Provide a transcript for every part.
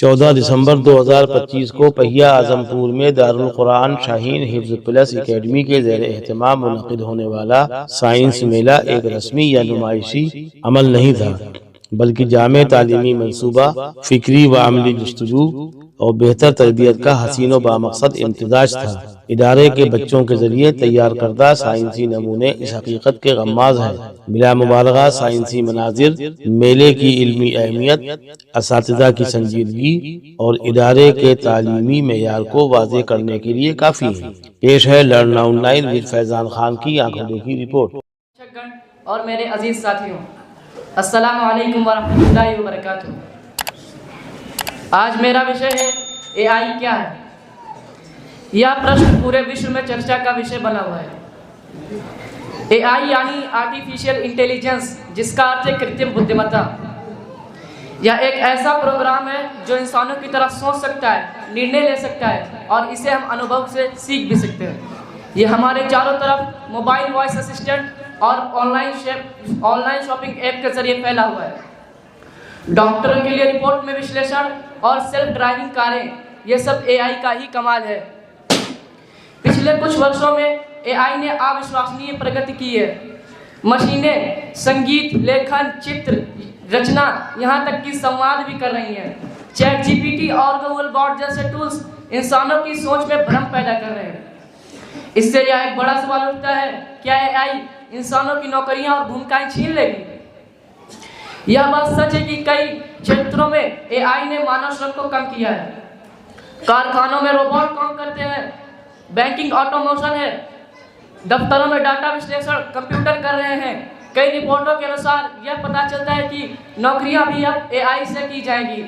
14 दिसंबर 2025 को पहिया आजमपुर में दारुल कुरान शाहीन हिफ्ज़ प्लस एकेडमी के ज़ेर एहतमाम मुनक़िद होने वाला साइंस मेला एक रस्मी या नुमाइशी अमल नहीं था, बल्कि जामे तालीमी मनसूबा, फ़िक्री व अमली जुस्तजू और बेहतर तरबियत का हसीन व बामकसद इम्तिजाज था। इदारे के बच्चों के जरिए तैयार करदा साइंसी नमूने इस हकीकत के गम्माज हैं। बिला मुबालगा साइंसी मनाजिर, मेले की इल्मी अहमियत, असातिज़ा की संजीदगी और इदारे के तालीमी मेयार को वाज़ेह करने के लिए काफ़ी है। पेश है learn online with Faizan Khan की आंखों देखी रिपोर्ट। और मेरे अजीज साथियों, अस्सलामु अलैकुम वरहमतुल्लाहि वबरकातुहू। आज मेरा विषय है एआई क्या है। यह प्रश्न पूरे विश्व में चर्चा का विषय बना हुआ है। एआई यानी आर्टिफिशियल इंटेलिजेंस, जिसका अर्थ है कृत्रिम बुद्धिमत्ता। यह एक ऐसा प्रोग्राम है जो इंसानों की तरह सोच सकता है, निर्णय ले सकता है और इसे हम अनुभव से सीख भी सकते हैं। ये हमारे चारों तरफ मोबाइल वॉइस असिस्टेंट और ऑनलाइन शॉपिंग ऐप के जरिए फैला हुआ है। डॉक्टरों के लिए रिपोर्ट में विश्लेषण और सेल्फ ड्राइविंग कारें, ये सब एआई का ही कमाल है। पिछले कुछ वर्षों में एआई ने अविश्वसनीय प्रगति की है। मशीनें संगीत, लेखन, चित्र रचना, यहाँ तक कि संवाद भी कर रही हैं। चैट जीपीटी और गूगल बॉट जैसे टूल्स इंसानों की सोच में भ्रम पैदा कर रहे हैं। इससे यह एक बड़ा सवाल उठता है, क्या एआई इंसानों की नौकरियां और भूमिकाएं छीन लेगी? यह बात सच है कि कई क्षेत्रों में एआई ने मानव श्रम को कम किया है। कारखानों में रोबोट काम करते हैं, बैंकिंग ऑटोमेशन है, दफ्तरों में डाटा विश्लेषण कंप्यूटर कर रहे हैं। कई रिपोर्टों के अनुसार यह पता चलता है कि नौकरियां भी अब एआई से की जाएंगी,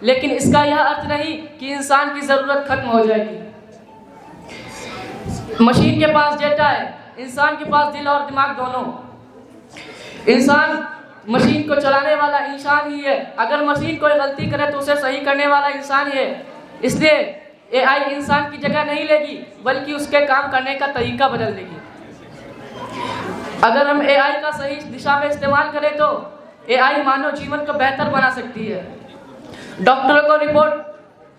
लेकिन इसका यह अर्थ नहीं कि इंसान की ज़रूरत खत्म हो जाएगी। मशीन के पास डेटा है, इंसान के पास दिल और दिमाग दोनों। इंसान मशीन को चलाने वाला इंसान ही है। अगर मशीन कोई गलती करे तो उसे सही करने वाला इंसान ही है। इसलिए एआई इंसान की जगह नहीं लेगी, बल्कि उसके काम करने का तरीका बदल देगी। अगर हम एआई का सही दिशा में इस्तेमाल करें तो एआई मानव जीवन को बेहतर बना सकती है। डॉक्टरों को रिपोर्ट,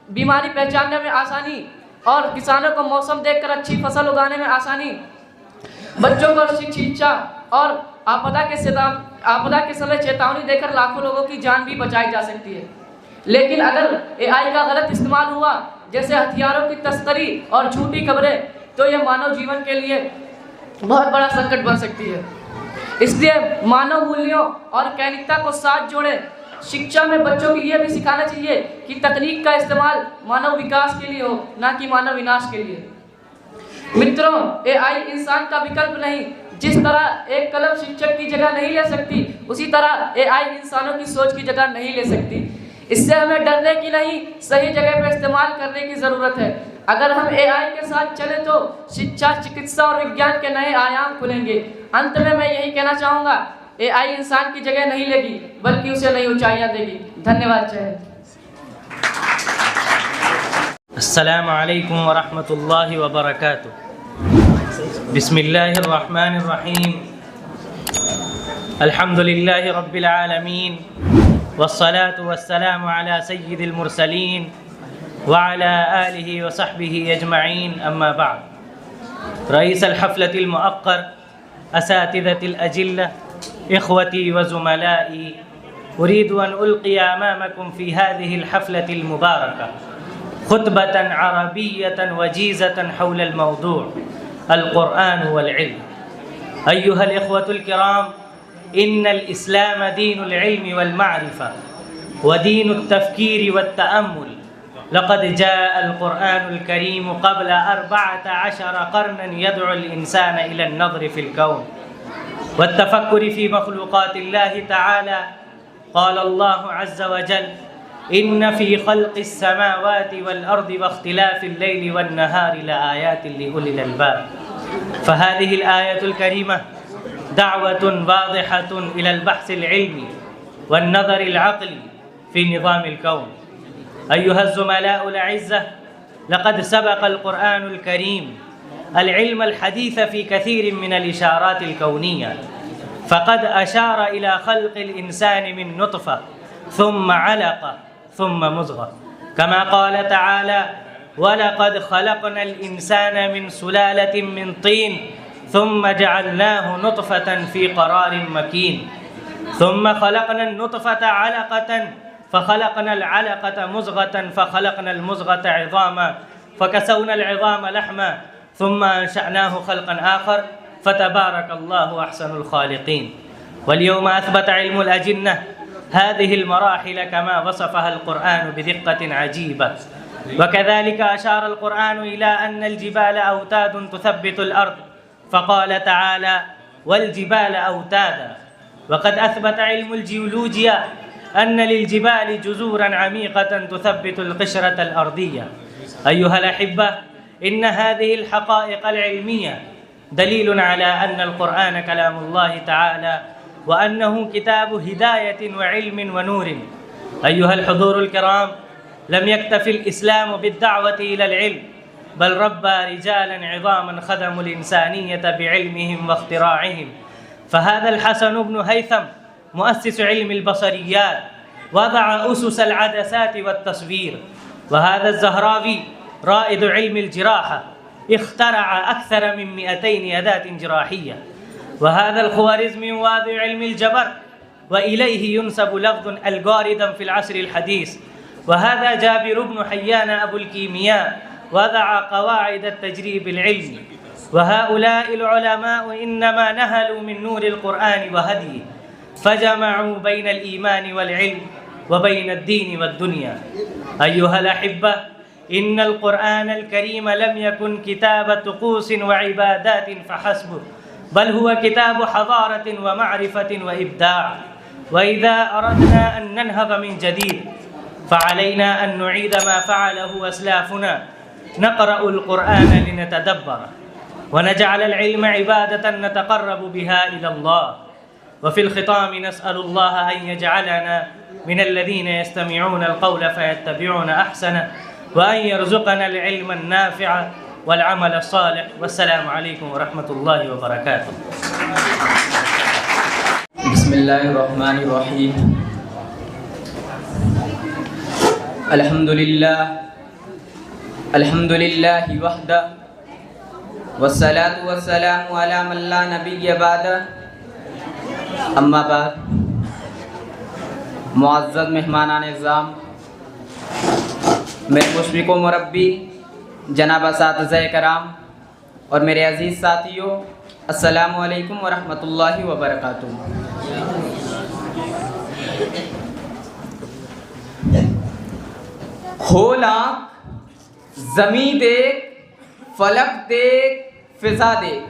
बीमारी पहचानने में आसानी और किसानों को मौसम देखकर अच्छी फसल उगाने में आसानी, बच्चों को शिक्षा और आपदा के समय चेतावनी देकर लाखों लोगों की जान भी बचाई जा सकती है। लेकिन अगर एआई का गलत इस्तेमाल हुआ, जैसे हथियारों की तस्करी और झूठी खबरें, तो यह मानव जीवन के लिए बहुत बड़ा संकट बन सकती है। इसलिए मानव मूल्यों और नैतिकता को साथ जोड़े। शिक्षा में बच्चों को यह भी सिखाना चाहिए कि तकनीक का इस्तेमाल मानव विकास के लिए हो, ना कि मानव विनाश के लिए। मित्रों, एआई इंसान का विकल्प नहीं। जिस तरह एक कलम शिक्षक की जगह नहीं ले सकती, उसी तरह एआई इंसानों की सोच की जगह नहीं ले सकती। इससे हमें डरने की नहीं, सही जगह पर इस्तेमाल करने की ज़रूरत है। अगर हम एआई के साथ चले तो शिक्षा, चिकित्सा और विज्ञान के नए आयाम खुलेंगे। अंत में मैं यही कहना चाहूँगा, एआई इंसान की जगह नहीं लेगी, बल्कि उसे नई ऊंचाइयाँ देगी। धन्यवाद। जय हिंद। अस्सलामु अलैकुम वरहमतुल्लाहि वबरकातुहू। बिस्मिल्लाहिर्रहमानिर्रहीम। अल्हम्दुलिल्लाहि रब्बिल आलमीन वस्सलातु वस्सलामु अला सय्यिदिल मुरसलीन व अला आलिहि व सहबिहि अजमईन, अम्मा बाद। रईस हफ़लतिल मुअक्कर, असातिज़तिल अजिल्ला, इख़वती व ज़ुमलाई, उरीदु अन उल्क़िया अमामकुम फ़ी हाज़िहिल हफ़लतिल मुबारका ख़ुतबतन अरबिय्यतन वजीज़तन हौलल मौदू' अल क़ुरआन वल इल्म। अय्युहल इख़वतुल किराम, इन्नल इस्लाम दीनुल इल्मि वल मारिफ़ा व दीनुत तफ़कीरि वत तअम्मुल। लक़द जाअल क़ुरआनुल करीम क़ब्ल 14 क़र्नन यदउल इंसान इलन नज़रि फ़िल कौन वत तफ़क्कुरि फ़ी मख़लूक़ातिल्लाहि तआला। क़ाल अल्लाहु अज़्ज़ व जल, इन्न फ़ी ख़ल्क़िस समावाति वल अर्दि वख्तिलाफ़िल लैलि वन नहारि लआयातिन लिउलिल अलबाब। फ़हाज़िहिल आयतुल करीमा दाअवतुन वाज़िहतुन इलल बहसिल इल्मी वन नज़रिल अक़ली फ़ी निज़ामिल कौन। अय्युहज़ ज़ुमलाउल अइज़्ज़ा, लक़द सबक़ल क़ुरआनुल करीम अल इल्म अल हदीस फ़ी कसीरिन मिनल इशारातिल कौनिय्या फ़क़द अशार इला ख़ल्क़िल इंसान मिन नुत्फ़ा थुम्मा अलक़ा थुम्मा मुज़ग़ा कमा क़ाल तआला वलक़द ख़लक़नल इंसाना मिन सुलालतिन मिन तीन सुम्मा जअलनाहु नुतफ़तन फ़ी क़रारिन मकीन सुम्मा ख़लक़नन नुतफ़ता अलक़तन फ़ख़लक़नल अलक़ता मुज़ग़तन फ़ख़लक़नल मुज़ग़ता इज़ामा फ़कसवनल इज़ामा लहमा सुम्मा अंशअनाहु ख़ल्क़न आख़र फ़तबारकल्लाहु अहसनुल ख़ालिक़ीन। वल-यौम अथबत इल्मुल अजिन्ना हाज़िहिल मराहिल कमा वसफ़हल क़ुरआन बिदिक़्क़तिन अजीबा वकज़ालिका अशारल क़ुरआन इला अन्नल जिबाल अवतादुन तुसब्बितुल अर्द फ़क़ाल तआला वल जिबाल अवतादा वक़द अथबत इल्मुल जियोलॉजिया अन्न लिल जिबाल जुज़ूरन अमीक़तन तुसब्बितुल क़िश्रतल अर्दिया। अय्युहल अहिब्बा इन्न हाज़िहिल हक़ाइक़ल इल्मिया दलीलुन अला अन्नल क़ुरआन कलामुल्लाहि तआला व अन्नहु किताबु हिदायतिन व इल्मिन व नूरिन। अय्युहल हुज़ूरुल किराम लम यक्तफ़िल इस्लामु बिद्दअवति इलल इल्म बल रब्बा रिजालन इज़ामन ख़दमुल इंसानियत बिइल्मिहिम व इख्तिराइहिम। फ़हाज़ल हसन इब्न हैथम मुअस्सिस इल्मिल बसरियात वज़अ उसुसल अदसात वत्तस्वीर व हाज़ा ज़हरावी राइद इल्मिल जिराहा इख्तरअ अक्सर मिन 200 अदातिन जिराहिया व हाज़ल ख़वारिज़मी वाज़िअ इल्मिल जबर व इलैहि युनसबु लफ़्ज़ुन अलगोरिदम फ़िल अस्रिल हदीस व हाज़ा जाबिर इब्न हय्यान अबुल कीमिया वज़अ क़वाइद अत-तजरीबिल इल्मी व हाउलाइल उलमाउ इन्नमा नहलू मिन नूरिल क़ुरआन व हदीहि फ़जमअू बैनल ईमान वल इल्म व बैनद दीन वद दुनिया। अय्युहल अहिब्बा इन्नल क़ुरआनल करीम लम यकुन किताब तुक़ूसिन व इबादातिन फ़हस्बु बल हुवा किताबु हज़ारतिन व मअरिफ़तिन व इब्दाअ व इज़ा अरदना अन ननहज़ मिन जदीद फ़अलैना अन नुईद मा फ़अलहु अस्लाफ़ुना नक़रअुल क़ुरआन लिनतदब्बर व नजअलल इल्म इबादतन नतक़र्रबु बिहा इलल्लाह व फ़िल ख़िताम नसअलुल्लाह अन यजअलना मिनल लज़ीना यस्तमिऊनल क़ौला फ़यत्तबिऊना अहसनह व अन यरज़ुक़नल इल्मन नाफ़िअ वल अमल सालिह। वस्सलामु अलैकुम व रहमतुल्लाहि व बरकातुहू। बिस्मिल्लाहिर रहमानिर रहीम। अल्हम्दुलिल्लाहि वहदा वस्सलातु वस्सलामु अला मन ला नबिय्य बअदा। अम्मा बाद, मुअज़्ज़ज़ मेहमानान इज़्ज़ाम, मेरे मुशफ़िक़ व मुरब्बी जनाब असातिज़ा कराम और मेरे अज़ीज़ साथियों, अस्सलामु अलैकुम व रहमतुल्लाहि व बरकातुहू। खोल आँख, ज़मीं देख, फलक देख, फ़िज़ा देख।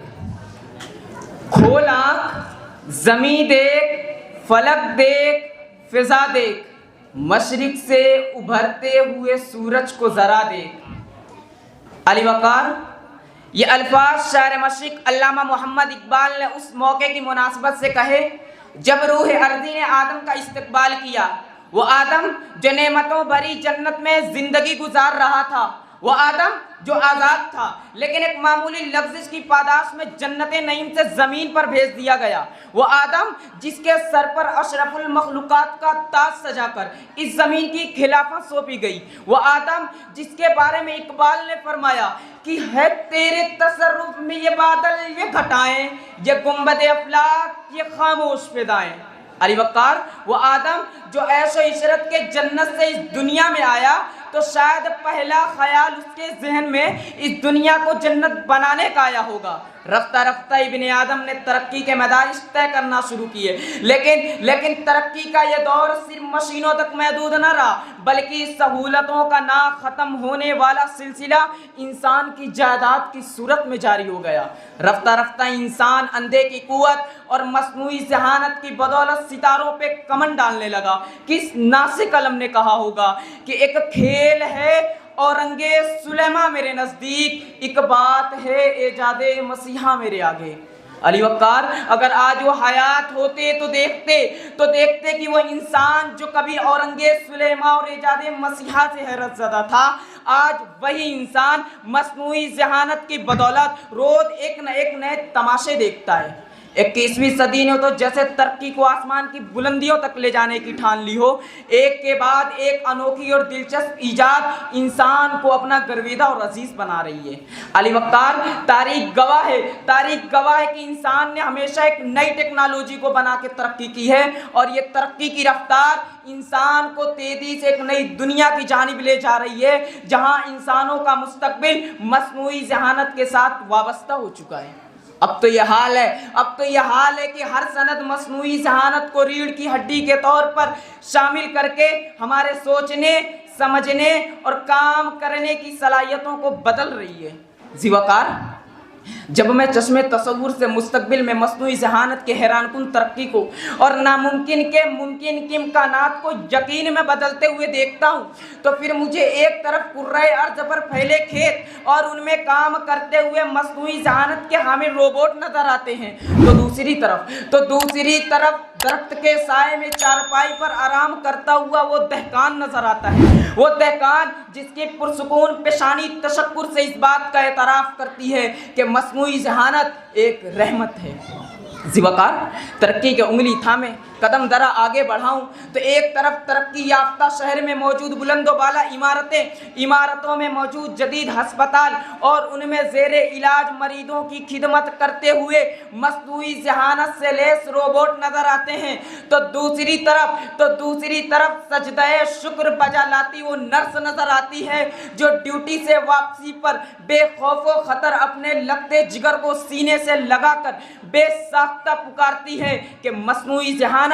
खोल आँख, ज़मीं देख, फलक देख, फ़िज़ा देख। मशरिक़ से उभरते हुए सूरज को ज़रा देख। अली वक़ार, ये अल्फाज शायर मशरिक़ अल्लामा मोहम्मद इकबाल ने उस मौके की मुनासबत से कहे जब रूह अर्ज़ी ने आदम का इस्तक़बाल किया। वो आदम जो नेमतों भरी जन्नत में ज़िंदगी गुजार रहा था, वो आदम जो आज़ाद था, लेकिन एक मामूली लफ्ज़ की पादाश में जन्नत नईम से ज़मीन पर भेज दिया गया। वो आदम जिसके सर पर अशरफुल मखलूक़ात का ताज सजाकर इस ज़मीन की खिलाफत सौंपी गई। वो आदम जिसके बारे में इकबाल ने फरमाया कि है तेरे तसर्रुफ़ में ये बादल, ये घटाएं, ये गुंबद अफ़लाक, ये खामोश फ़िज़ाएं। अली वक़ार, वो आदम जो ऐशो इशरत के जन्नत से इस दुनिया में आया, तो शायद पहला ख्याल उसके जहन में इस दुनिया को जन्नत बनाने का आया होगा। रफ्ता रफ्ता इब्ने आदम ने तरक्की के मदारिज तय करना शुरू किए, लेकिन तरक्की का यह दौर सिर्फ मशीनों तक महदूद न रहा, बल्कि सहूलतों का ना ख़त्म होने वाला सिलसिला इंसान की जायदाद की सूरत में जारी हो गया। रफ्ता रफ्ता इंसान अंधे की कुव्वत और मस्नूई ज़हानत की बदौलत सितारों पे कमन डालने लगा। किस नासिक कलम ने कहा होगा कि एक खेल है औरंगे सुलेमा मेरे नज़दीक, एक बात है एजादे मसीहा मेरे आगे। अली वक़ार, अगर आज वो हयात होते तो देखते कि वो इंसान जो कभी औरंगे सुलेमा और एजादे मसीहा से हैरत ज़दा था, आज वही इंसान मस्नूई ज़हानत की बदौलत रोज़ एक न एक नए तमाशे देखता है। 21वीं सदी ने तो जैसे तरक्की को आसमान की बुलंदियों तक ले जाने की ठान ली हो। एक के बाद एक अनोखी और दिलचस्प ईजाद इंसान को अपना गर्विदा और अजीज बना रही है। अली वक्तार, तारीख गवाह है कि इंसान ने हमेशा एक नई टेक्नोलॉजी को बना के तरक्की की है और ये तरक्की की रफ्तार इंसान को तेजी से एक नई दुनिया की जानिब ले जा रही है, जहां इंसानों का मुस्तकबिल मस्नूई ज़हानत के साथ वाबस्ता हो चुका है। अब तो यह हाल है कि हर सनद मस्नूई ज़हानत को रीढ़ की हड्डी के तौर पर शामिल करके हमारे सोचने, समझने और काम करने की सलाहियतों को बदल रही है। ज़िवाकार, जब मैं चश्मे तसव्वुर से मुस्तकबिल में मस्नूई ज़हानत के हैरानकुन तरक्की को और नामुमकिन के मुमकिन की इम्कानात को यकीन में बदलते हुए देखता हूँ, तो फिर मुझे एक तरफ कुर्रे अर्ज़ पर फैले खेत और उनमें काम करते हुए मस्नूई ज़हानत के हामिल रोबोट नजर आते हैं, तो दूसरी तरफ दरख्त के साए में चारपाई पर आराम करता हुआ वो दहकान नजर आता है। वो दहकान जिसकी पुरसुकून पेशानी तशक्कुर से इस बात का एतराफ़ करती है कि मस्नूई ज़हानत एक रहमत है। ज़िवाकार, तरक्की के उंगली थामे कदम दरा आगे बढ़ाऊं तो एक तरफ तरक्की याफ्ता शहर में मौजूद बुलंदो बाला इमारतों में मौजूद जदीद हस्पताल और उनमें ज़ेरे इलाज मरीजों की खिदमत करते हुए मस्नूई ज़हानत से लेस रोबोट नजर आते हैं, तो दूसरी तरफ सजदाए शुक्र बजा लाती वो नर्स नजर आती है जो ड्यूटी से वापसी पर बेखौफो खतर अपने लगते जिगर को सीने से लगाकर बेसाख्ता पुकारती है कि मस्नूई ज़हानत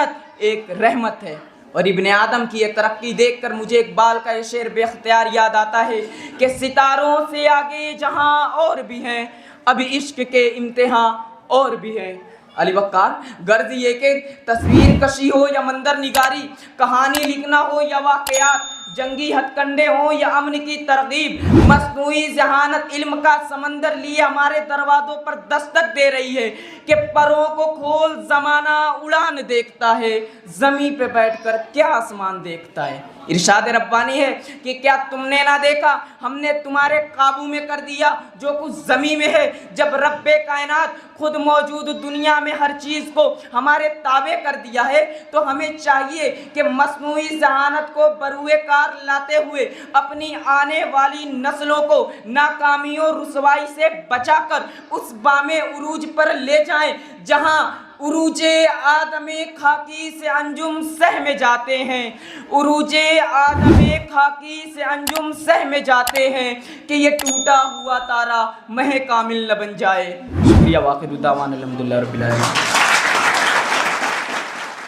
एक रहमत है। और इब्ने आदम की ये तरक्की देखकर मुझे इकबाल का ये शेर बेख्तियार याद आता है कि सितारों से आगे जहां और भी हैं, अभी इश्क के इम्तिहान और भी हैं। अली वक्कार, गर्ज ये कि तस्वीर कशी हो या मंजर निगारी, कहानी लिखना हो या वाक़यात, जंगी हथकंडे हो या अमन की तरगीब, मस्नूई ज़हानत इल्म का समंदर लिए हमारे दरवाज़ों पर दस्तक दे रही है कि परों को खोल ज़माना उड़ान देखता है, ज़मीं पे बैठकर क्या आसमान देखता है। इरशाद रब्बानी है कि क्या तुमने ना देखा, हमने तुम्हारे काबू में कर दिया जो कुछ ज़मीं में है। जब रब्बे कायनात खुद मौजूद दुनिया में हर चीज़ को हमारे ताबे कर दिया है, तो हमें चाहिए कि मस्नूई ज़हानत को बरूए कार लाते हुए अपनी आने वाली नस्लों को नाकामी और रुसवाई से बचाकर उस बामे उरूज पर ले जाएं जहां उरूजे आदमे खाकी से अंजुम सह में जाते हैं, उरूजे आदमे खाकी से अंजुम सह में जाते हैं कि ये टूटा हुआ तारा मह कामिल न बन जाए। शुक्रिया। वाक़िदु दावान अल्हम्दुलिल्लाह रब्बिल आलमीन।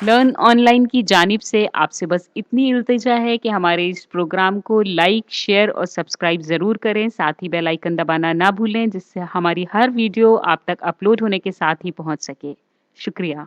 लर्न ऑनलाइन की जानिब से आपसे बस इतनी इल्तिजा है कि हमारे इस प्रोग्राम को लाइक, शेयर और सब्सक्राइब ज़रूर करें। साथ ही बेल आइकन दबाना ना भूलें, जिससे हमारी हर वीडियो आप तक अपलोड होने के साथ ही पहुंच सके। शुक्रिया।